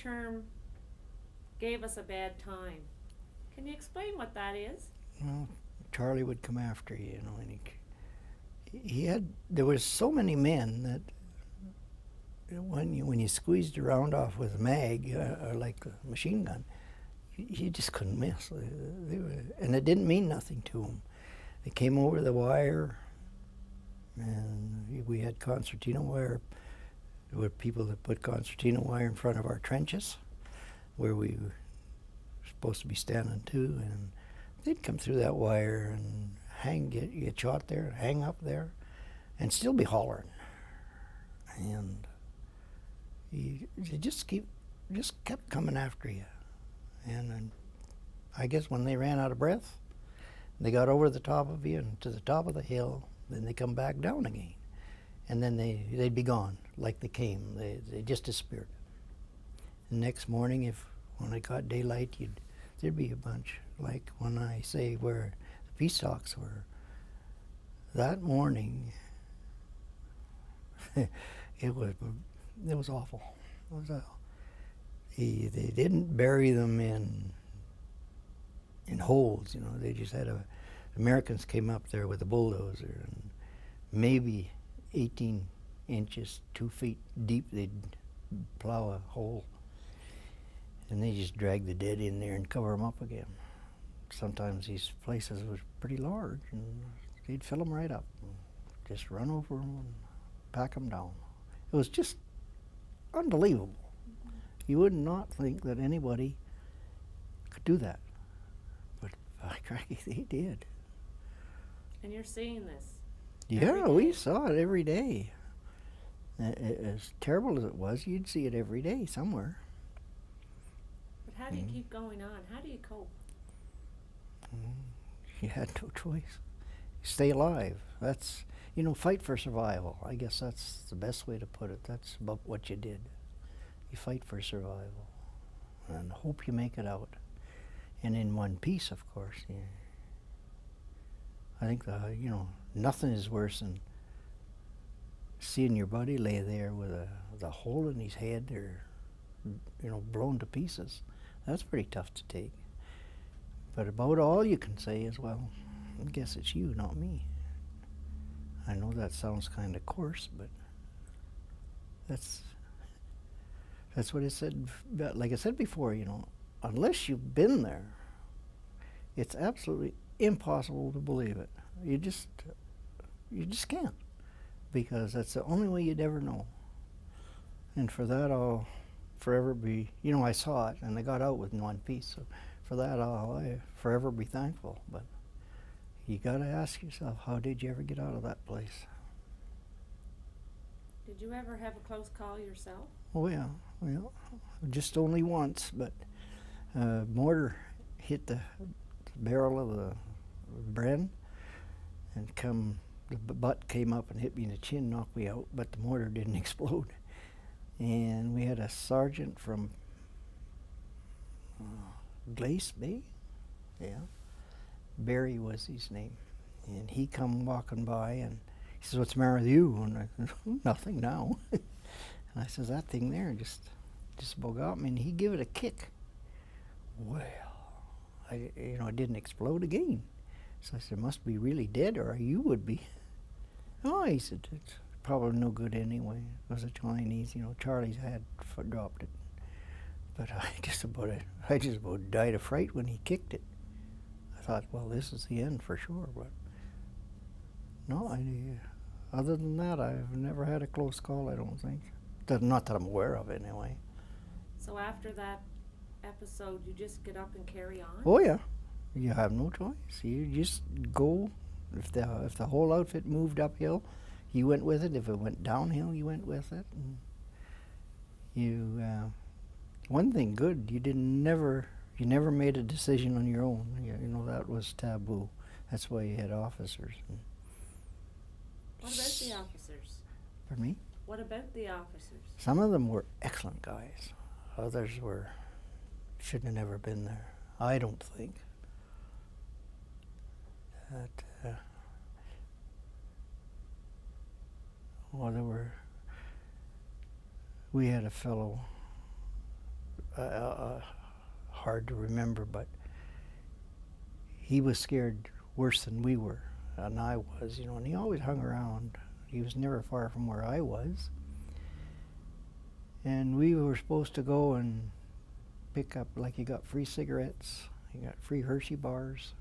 term gave us a bad time. Can you explain what that is? Well, Charlie would come after you, and he had, there was so many men that when you squeezed a round off with a mag, or like a machine gun, you just couldn't miss. And it didn't mean nothing to them. They came over the wire, and we had concertina wire. There were people that put concertina wire in front of our trenches, where we were supposed to be standing too, and they'd come through that wire and get shot there, hang up there, and still be hollering. And they just kept coming after you. And I guess when they ran out of breath, they got over the top of you and to the top of the hill, then they come back down again. And then they'd be gone like they came. They just disappeared. The next morning, when it got daylight, there'd be a bunch. Like when I say where the peace talks were, that morning, it was awful. They didn't bury them in holes, They just had Americans came up there with a bulldozer, and maybe 18 inches, 2 feet deep, they'd plow a hole, and they just drag the dead in there and cover them up again. Sometimes these places was pretty large, and they'd fill them right up, and just run over them and pack them down. It was just unbelievable. You would not think that anybody could do that, but by cracky, they did. And you're seeing this? Yeah, we saw it every day. As terrible as it was, you'd see it every day somewhere. But how do you keep going on? How do you cope? You had no choice. Stay alive. That's, fight for survival. I guess that's the best way to put it. That's about what you did. You fight for survival and hope you make it out. And in one piece, of course. Yeah. I think nothing is worse than seeing your buddy lay there with a hole in his head, or blown to pieces. That's pretty tough to take. But about all you can say is, well, I guess it's you, not me. I know that sounds kind of coarse, but that's what it said. Like I said before, unless you've been there, it's absolutely impossible to believe it. You just can't, because that's the only way you'd ever know. And for that, I'll forever be, I saw it, and I got out with one piece, so for that, I'll forever be thankful. But you got to ask yourself, how did you ever get out of that place? Did you ever have a close call yourself? Oh yeah, well, just only once, but mortar hit the barrel of the Bren, and the butt came up and hit me in the chin, knocked me out, but the mortar didn't explode. And we had a sergeant from Glace Bay, Barry was his name, and he come walking by, and he says, "What's the matter with you?" And I said, "Nothing now." And I says, "That thing there just about got me," and he give it a kick. Well, it didn't explode again. So I said, "Must be really dead, or you would be." "Oh," he said, "it's probably no good anyway. It was a Chinese, Charlie's had dropped it." But I just about died of fright when he kicked it. I thought, well, this is the end for sure. But no, other than that, I've never had a close call, I don't think. Not that I'm aware of, anyway. So after that episode, you just get up and carry on? Oh yeah, you have no choice. You just go. If the whole outfit moved uphill, you went with it. If it went downhill, you went with it. And one thing good, you never made a decision on your own. That was taboo. That's why you had officers. What about the officers? Pardon me? What about the officers? Some of them were excellent guys. Others shouldn't have never been there. I don't think. We had a fellow hard to remember, but he was scared worse than we were, and I was, you know, and he always hung around. He was never far from where I was. And we were supposed to go and pick up, like, he got free cigarettes, he got free Hershey bars,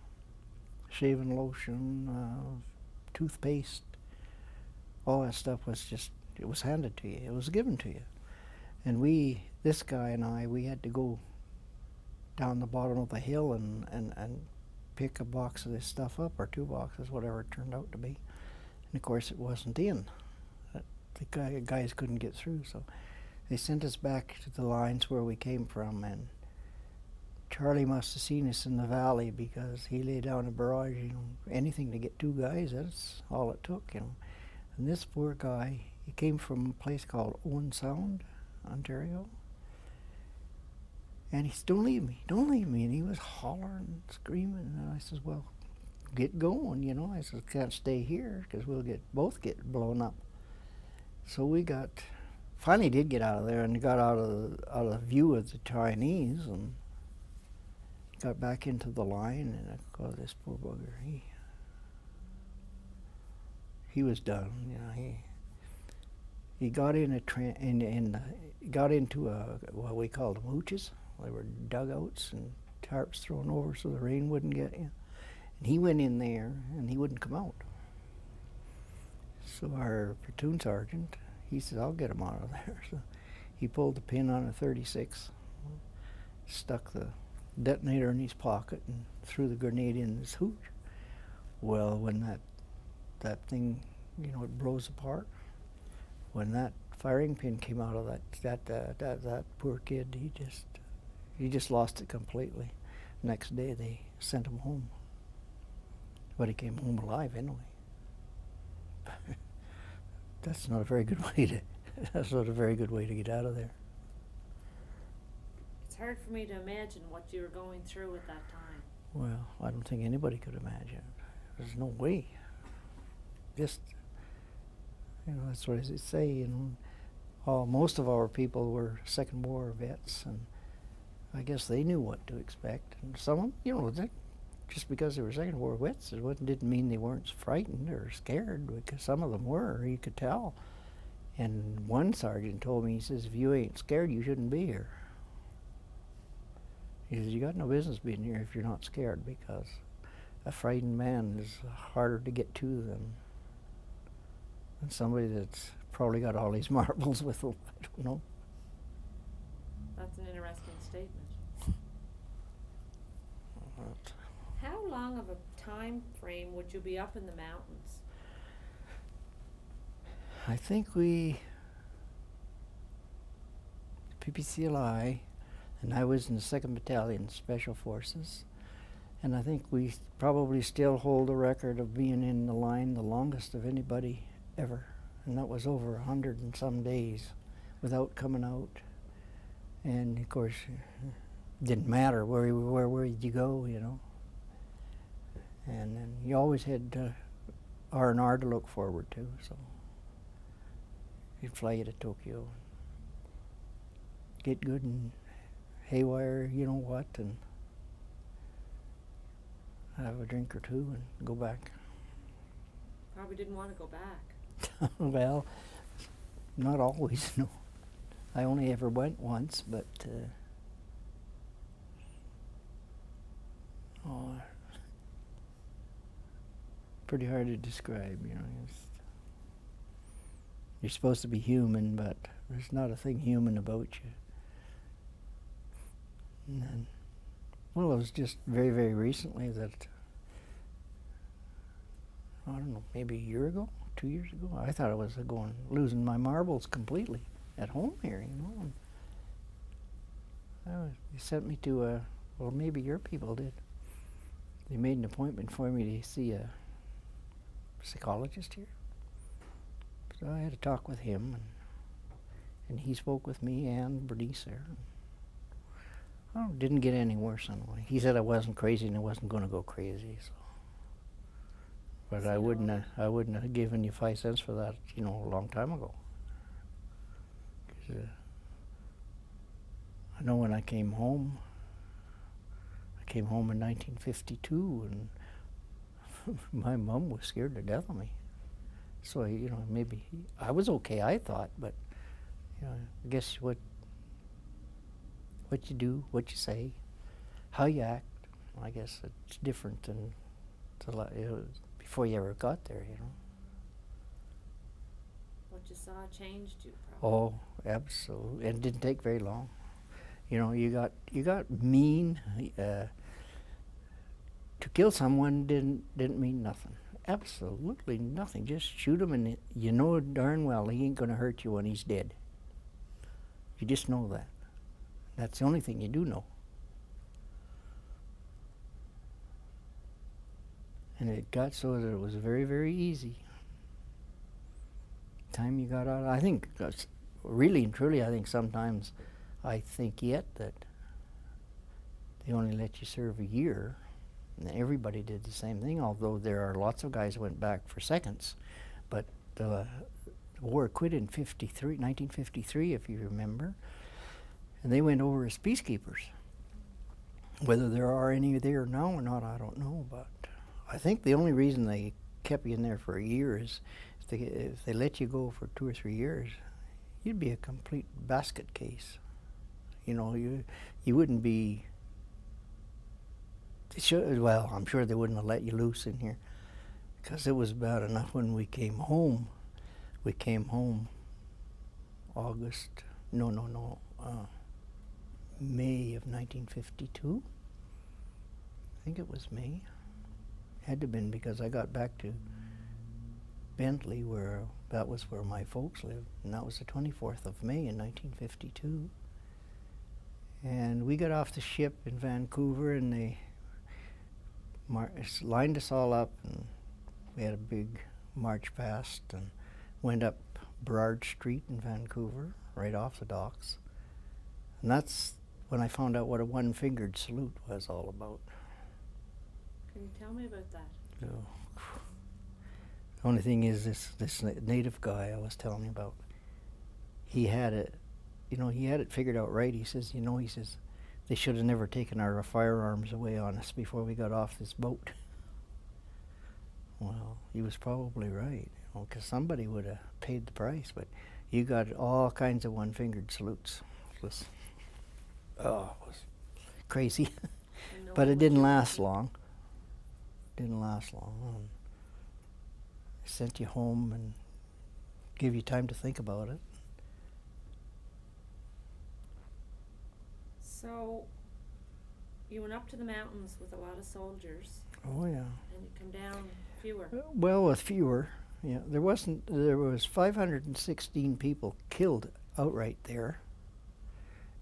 shaving lotion, toothpaste. All that stuff was just, it was handed to you. It was given to you. And we, this guy and I, we had to go down the bottom of the hill and pick a box of this stuff up, or 2 boxes, whatever it turned out to be. And of course it wasn't in. The guys couldn't get through, so they sent us back to the lines where we came from, and Charlie must have seen us in the valley, because he laid down a barrage, you know, anything to get 2 guys, that's all it took, you know. And this poor guy, he came from a place called Owen Sound, Ontario. And he said, don't leave me, don't leave me. And he was hollering, screaming. And I says, well, get going, you know. I says, can't stay here, because we'll both get blown up. So we finally did get out of there, and got out of view of the Chinese, and got back into the line. And I called this poor bugger. He was done, you know. He got in got into what we called mooches. They were dugouts and tarps thrown over so the rain wouldn't get you. And he went in there, and he wouldn't come out. So our platoon sergeant, he said, I'll get him out of there. So he pulled the pin on a 36, stuck the detonator in his pocket, and threw the grenade in his hooch. Well, when that thing, you know, it blows apart. When that firing pin came out of that poor kid, he just lost it completely. Next day they sent him home, but he came home alive anyway. That's not a very good way to. That's not a very good way to get out of there. It's hard for me to imagine what you were going through at that time. Well, I don't think anybody could imagine it. There's no way. Just, you know, that's what I say, you know. Most of our people were Second War vets, and I guess they knew what to expect. And some of them, you know, just because they were Second War vets, it didn't mean they weren't frightened or scared, because some of them were, you could tell. And one sergeant told me, he says, if you ain't scared, you shouldn't be here. He says, you got no business being here if you're not scared, because a frightened man is harder to get to than somebody that's probably got all these marbles with them. I don't know. That's an interesting statement. How long of a time frame would you be up in the mountains? I think PPCLI, and I was in the 2nd Battalion Special Forces, and I think we probably still hold the record of being in the line the longest of anybody ever, and that was over 100 and some days without coming out. And of course, it didn't matter where did you go, you know. And then you always had R&R to look forward to, so you'd fly you to Tokyo, get good and haywire, you know what, and have a drink or 2 and go back. Probably didn't want to go back. Well, not always, no. I only ever went once, but pretty hard to describe, you know. You're supposed to be human, but there's not a thing human about you. And then, well, it was just very, very recently that, I don't know, maybe a year ago, 2 years ago, I thought I was losing my marbles completely at home here, you know. They sent me to well, maybe your people did. They made an appointment for me to see a psychologist here. So I had a talk with him, and he spoke with me and Bernice there. Oh, didn't get any worse anyway. He said I wasn't crazy and I wasn't going to go crazy. So, but I wouldn't have given you 5 cents for that, you know, a long time ago. 'Cause, I know when I came home in 1952, and my mom was scared to death of me. So, you know, maybe I was okay, I thought, but, you know, I guess what you do, what you say, how you act, I guess it's different than before you ever got there, you know. What you saw changed you, probably. Oh, absolutely. And it didn't take very long. You know, you got mean. To kill someone didn't mean nothing. Absolutely nothing. Just shoot him, and you know darn well he ain't gonna hurt you when he's dead. You just know that. That's the only thing you do know. And it got so that it was very, very easy. Time you got out, I think, really and truly, I think sometimes, I think yet that they only let you serve a year. And everybody did the same thing, although there are lots of guys who went back for seconds. But the war quit in 1953, if you remember. And they went over as peacekeepers. Whether there are any there now or not, I don't know. But I think the only reason they kept you in there for a year is if they let you go for 2 or 3 years, you'd be a complete basket case. You know, you wouldn't be. Well, I'm sure they wouldn't have let you loose in here, because it was bad enough when we came home. We came home May of 1952. I think it was May. Had to have been, because I got back to Bentley, that was where my folks lived, and that was the 24th of May in 1952. And we got off the ship in Vancouver, and they lined us all up, and we had a big march past and went up Burrard Street in Vancouver, right off the docks. And that's when I found out what a one-fingered salute was all about. Can you tell me about that? So, the only thing is, this native guy I was telling you about, he had it figured out right. He says, they should have never taken our firearms away on us before we got off this boat. Well, he was probably right, because somebody would have paid the price. But you got all kinds of one-fingered salutes. It was crazy. But it didn't last long. Didn't last long. They sent you home and gave you time to think about it. So, you went up to the mountains with a lot of soldiers. Oh yeah. And you come down fewer. Well, with fewer, yeah. There was 516 people killed outright there.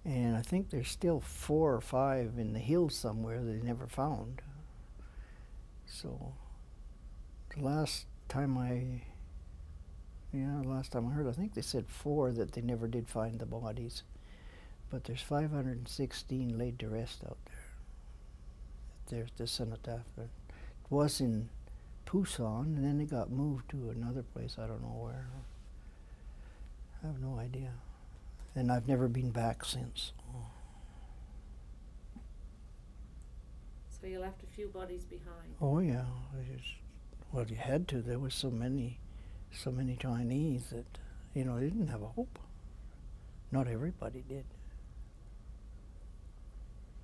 And I think there's still 4 or 5 in the hills somewhere they never found. So, the last time I heard, I think they said 4 that they never did find the bodies. But there's 516 laid to rest out there. There's the cenotaph. It was in Pusan, and then it got moved to another place. I don't know where. I have no idea. And I've never been back since. So you left a few bodies behind. Oh yeah. Well, you had to. There was so many Chinese that, they didn't have a hope. Not everybody did.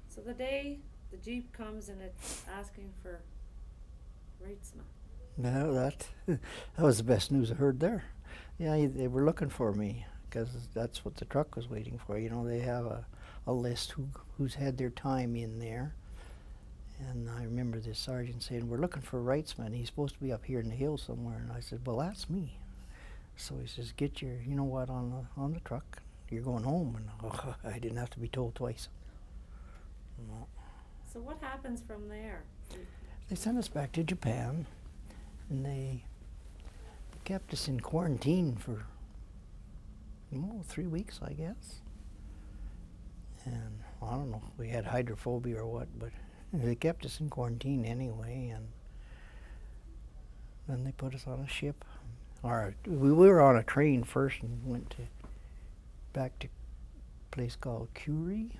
So the day the Jeep comes and it's asking for Reitsma. No, that was the best news I heard there. Yeah, they were looking for me, because that's what the truck was waiting for. They have a list who's had their time in there. And I remember this sergeant saying, "We're looking for Reitsma. He's supposed to be up here in the hills somewhere." And I said, "Well, that's me." So he says, "Get your, on the truck. You're going home." And I didn't have to be told twice. No. So what happens from there? They sent us back to Japan, and they kept us in quarantine for 3 weeks, I guess. And I don't know if we had hydrophobia or what, but they kept us in quarantine anyway, and then they put us on a ship. We were on a train first and went back to a place called Curie.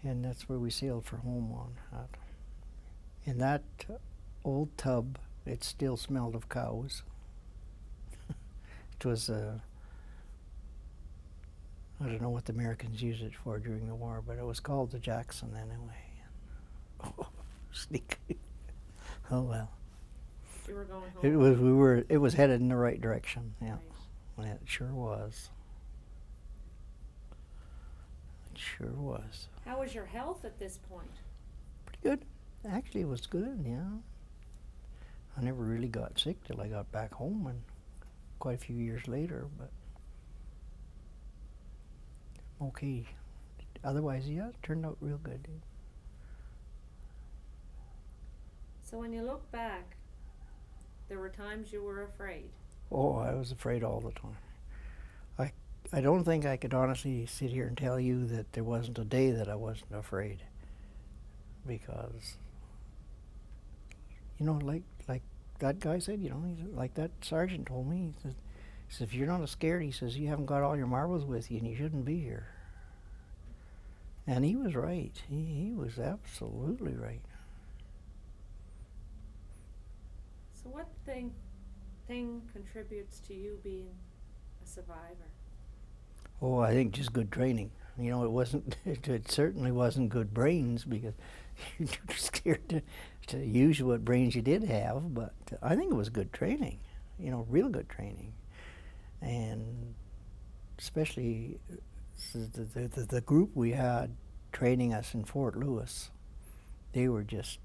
And that's where we sailed for home on. In that old tub, it still smelled of cows. It was, I don't know what the Americans used it for during the war, but it was called the Jackson anyway. Oh, sneak. Oh well. You were going home. It was headed in the right direction, yeah. Right. It sure was. It sure was. How was your health at this point? Pretty good. Actually, it was good, yeah. I never really got sick till I got back home, and quite a few years later, but okay. Otherwise, yeah, it turned out real good. So when you look back, there were times you were afraid. Oh, I was afraid all the time. I don't think I could honestly sit here and tell you that there wasn't a day that I wasn't afraid. Because, you know, like that guy said, you know, like that sergeant told me, he says, if you're not scared, he says, you haven't got all your marbles with you and you shouldn't be here. And he was right. He was absolutely right. So what thing contributes to you being a survivor? Oh, I think just good training. You know, it certainly wasn't good brains because you're too scared to use what brains you did have, but I think it was good training, you know, real good training. And especially the group we had training us in Fort Lewis, they were just,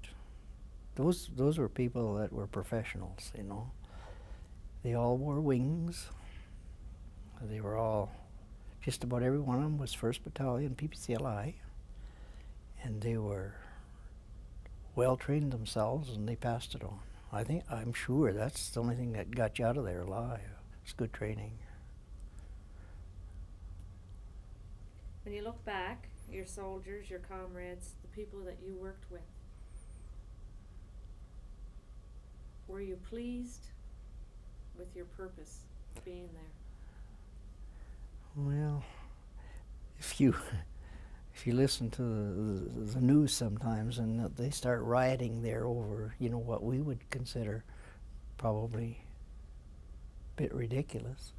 those were people that were professionals, you know. They all wore wings. They were all, just about every one of them was 1st Battalion PPCLI, and they were well trained themselves, and they passed it on. I'm sure that's the only thing that got you out of there alive. It's good training. When you look back, your soldiers, your comrades, the people that you worked with, were you pleased with your purpose being there? Well, if you listen to the news sometimes, and they start rioting there over, you know, what we would consider probably a bit ridiculous.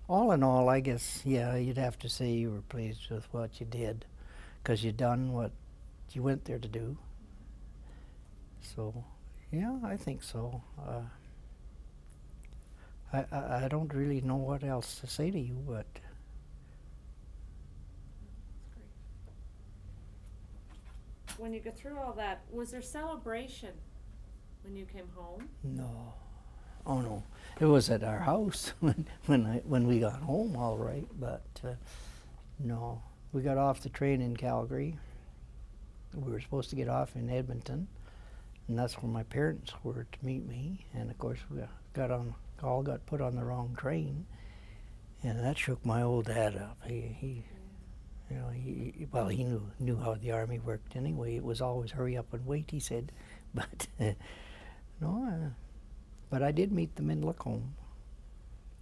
All in all, I guess, yeah, you'd have to say you were pleased with what you did, because you done what you went there to do. So, yeah, I think so. I don't really know what else to say to you, but That's great. When you go through all that, was there celebration when you came home? no. Oh no, it was at our house when we got home, all right. But no, we got off the train in Calgary. We were supposed to get off in Edmonton, and that's where my parents were to meet me. And of course, we all got put on the wrong train, and that shook my old dad up. He you know, he knew how the army worked anyway. It was always hurry up and wait, he said. But no. But I did meet them in Lacombe.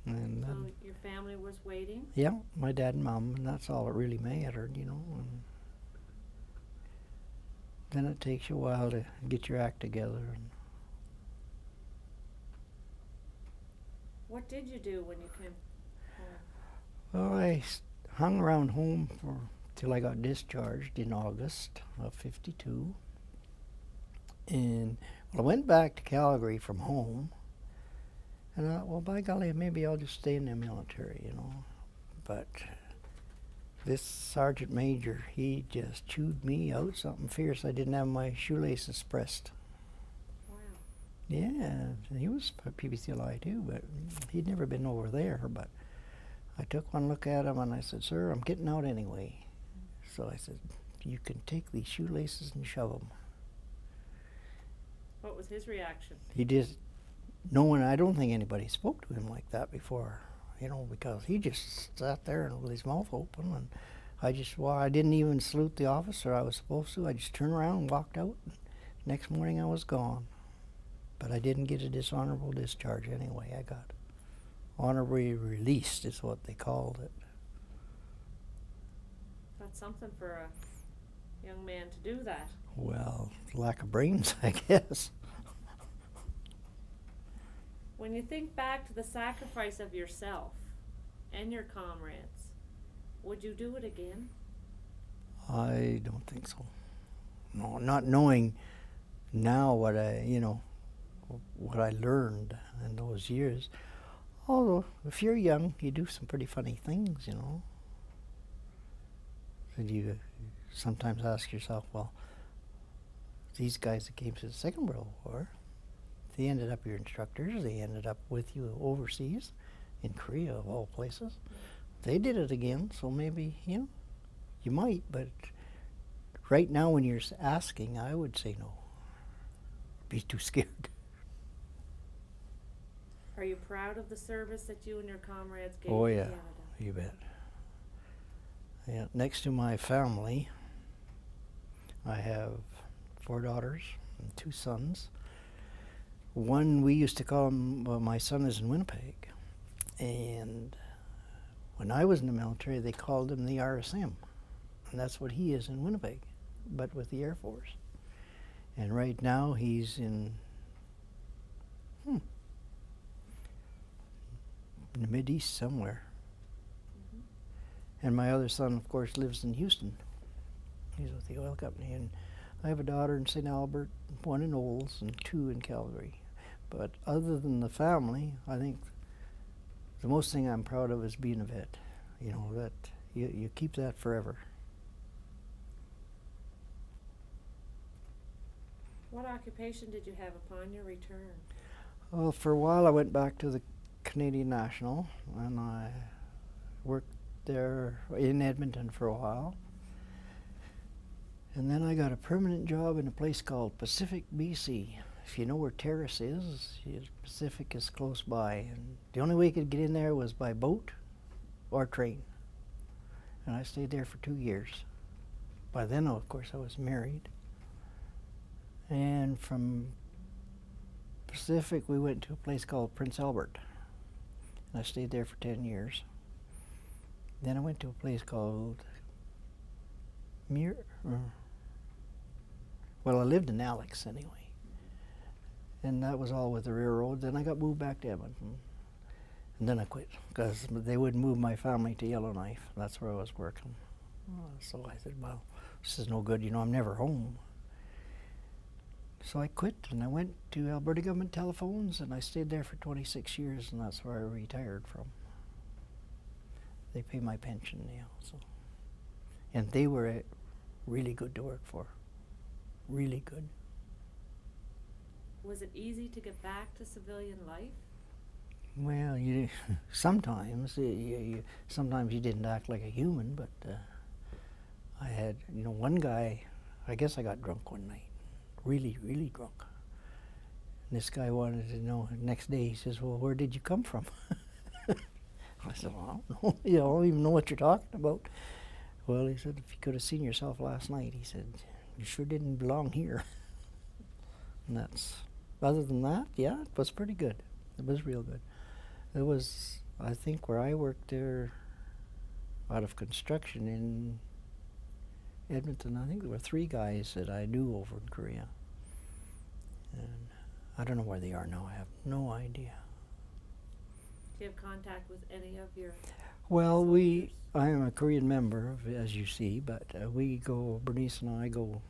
And So your family was waiting? yeah, my dad and mom, and that's all that really mattered, you know. And then it takes you a while to get your act together. And What did you do when you came home? well, I hung around home till I got discharged in August of '52. And well, I went back to Calgary from home. And I thought, well, by golly, maybe I'll just stay in the military, you know. But this sergeant major, he just chewed me out something fierce. I didn't have my shoelaces pressed. Wow. Yeah, he was PPCLI too, but he'd never been over there. But I took one look at him and I said, sir, I'm getting out anyway. So I said, you can take these shoelaces and shove them. What was his reaction? He just, no one, I don't think anybody spoke to him like that before, you know, because he just sat there with his mouth open, and I didn't even salute the officer I was supposed to. I just turned around and walked out. Next morning I was gone. But I didn't get a dishonorable discharge anyway. I got honorably released is what they called it. That's something for a young man to do that. Well, lack of brains, I guess. When you think back to the sacrifice of yourself and your comrades, would you do it again? I don't think so. No, not knowing now what what I learned in those years. Although, if you're young, you do some pretty funny things, And you sometimes ask yourself, well, these guys that came to the Second World War, they ended up your instructors, they ended up with you overseas, in Korea of all places. They did it again, so maybe, you might, but right now when you're asking, I would say no. Be too scared. Are you proud of the service that you and your comrades gave Oh to yeah, Canada? you bet. Yeah, next to my family, I have 4 daughters and 2 sons. One, we used to call him, well, my son is in Winnipeg, and when I was in the military, they called him the RSM, and that's what he is in Winnipeg, but with the Air Force. And right now, he's in the Mideast somewhere. And my other son, of course, lives in Houston. He's with the oil company. And I have a daughter in St. Albert, 1 in Olds, and 2 in Calgary. But other than the family, I think the most thing I'm proud of is being a vet. That you keep that forever. What occupation did you have upon your return? Well, for a while I went back to the Canadian National, and I worked there in Edmonton for a while. And then I got a permanent job in a place called Pacific, BC. If you know where Terrace is, Pacific is close by. And the only way you could get in there was by boat or train. And I stayed there for 2 years. By then, of course, I was married. And from Pacific, we went to a place called Prince Albert. And I stayed there for 10 years. Then I went to a place called well, I lived in Alex anyway. And that was all with the railroad. Then I got moved back to Edmonton. And then I quit because they wouldn't move my family to Yellowknife. That's where I was working. So I said, well, this is no good. I'm never home. So I quit and I went to Alberta Government Telephones and I stayed there for 26 years, and that's where I retired from. They pay my pension now, so. And they were really good to work for. Really good. Was it easy to get back to civilian life? Well, sometimes sometimes you didn't act like a human, but I had, one guy, I guess I got drunk one night, really, really drunk. And this guy wanted to know, next day he says, well, where did you come from? I said, well, I don't know. I don't even know what you're talking about. Well, he said, if you could have seen yourself last night, he said, you sure didn't belong here. And other than that, yeah, it was pretty good. It was real good. It was, I think, where I worked there out of construction in Edmonton, I think there were 3 guys that I knew over in Korea. And I don't know where they are now. I have no idea. Do you have contact with any of your Well, soldiers? I am a Korean member, as you see, but Bernice and I go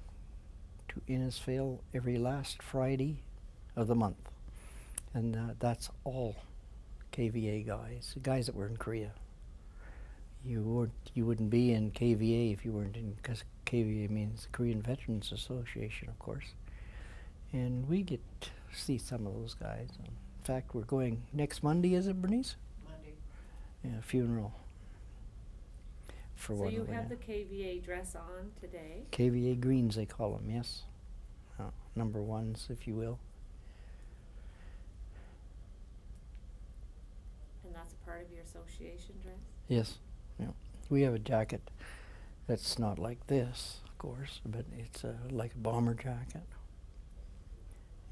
to Innisfail every last Friday of the month. And that's all KVA guys, the guys that were in Korea. You wouldn't be in KVA if you weren't in, because KVA means Korean Veterans Association, of course. And we get to see some of those guys. In fact, we're going next Monday, is it, Bernice? Monday. Yeah, funeral. For So one you of have the the KVA dress on today. KVA greens, they call them, yes. Number 1s, if you will. And that's a part of your association dress? Yes, yeah. We have a jacket that's not like this, of course, but it's like a bomber jacket.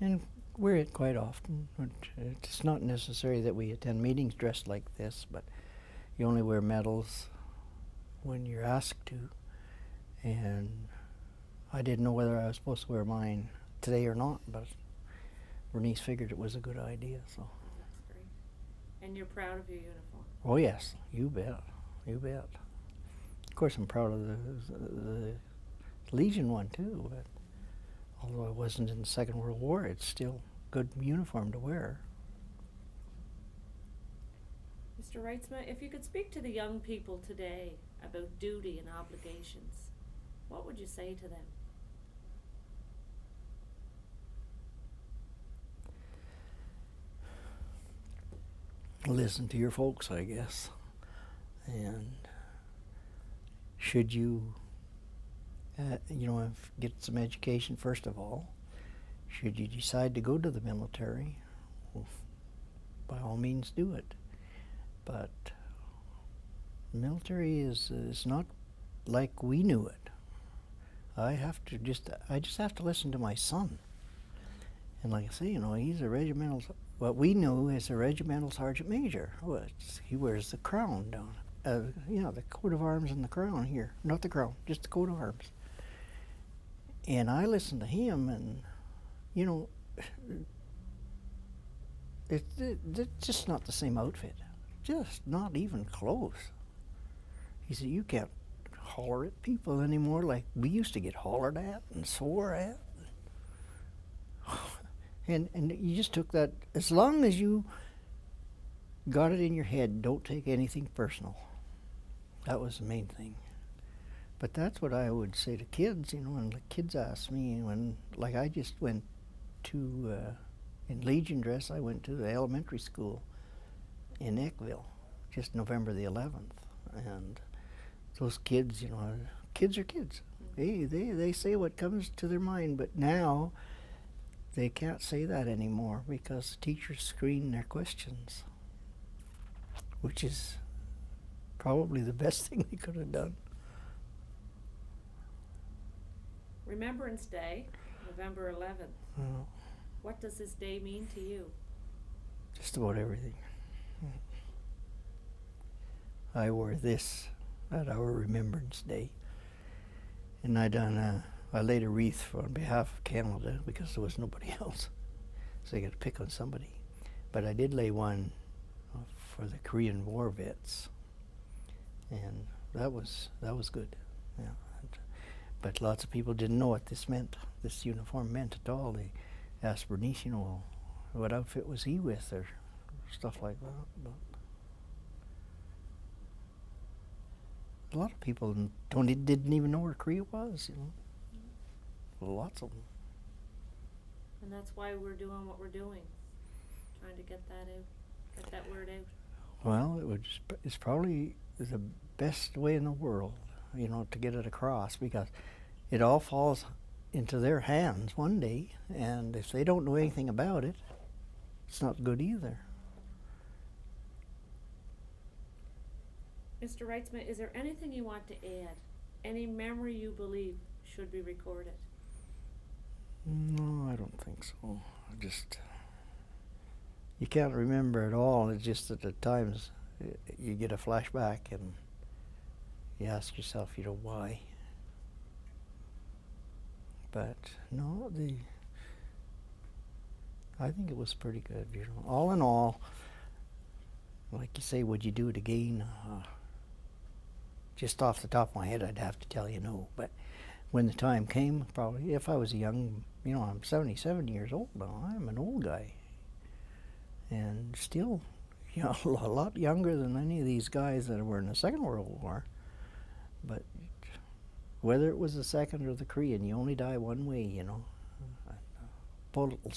And wear it quite often. But it's not necessary that we attend meetings dressed like this, but you only wear medals when you're asked to. And I didn't know whether I was supposed to wear mine today or not, but Bernice figured it was a good idea, so. Oh, that's great. And you're proud of your uniform? Oh yes, you bet, you bet. Of course I'm proud of the Legion one too, but although I wasn't in the Second World War, it's still a good uniform to wear. Mr. Reitsma, if you could speak to the young people today about duty and obligations, what would you say to them? Listen to your folks, I guess. And should you, get some education first of all, should you decide to go to the military, well, by all means do it. But the military is not like we knew it. I just have to listen to my son. And like I say, he's a regimental, what we knew is a regimental sergeant major. He wears the crown down, the coat of arms and the crown here. Not the crown, just the coat of arms. And I listened to him, and, it's just not the same outfit. Just not even close. He said, you can't holler at people anymore like we used to get hollered at and swore at. And you just took that, as long as you got it in your head, don't take anything personal. That was the main thing. But that's what I would say to kids, when the kids ask me, like I just went to, in Legion dress, I went to the elementary school in Eckville, just November the 11th. And those kids, kids are kids. They say what comes to their mind, but now they can't say that anymore because the teachers screen their questions, which is probably the best thing they could have done. Remembrance Day, November 11th. What does this day mean to you? Just about everything. I wore this at our Remembrance Day, and I laid a wreath on behalf of Canada because there was nobody else, so I got to pick on somebody. But I did lay one for the Korean War vets, and that was good. Yeah. But lots of people didn't know what this meant. This uniform meant at all. They asked Bernice, what outfit was he with, or stuff like that. But a lot of people didn't even know where Korea was. Lots of them. And that's why we're doing what we're doing, trying to get that out, get that word out. Well, it's probably the best way in the world, to get it across, because it all falls into their hands one day, and if they don't know anything about it, it's not good either. Mr. Reitsma, is there anything you want to add? Any memory you believe should be recorded? No, I don't think so. You can't remember it all. It's just that at times you get a flashback and you ask yourself, why. But no, I think it was pretty good. All in all, like you say, would you do it again? Just off the top of my head, I'd have to tell you no. But when the time came, probably, if I was a young, I'm 77 years old now. I'm an old guy. And still, a lot younger than any of these guys that were in the Second World War. But whether it was the Second or the Korean, you only die one way, Bullet will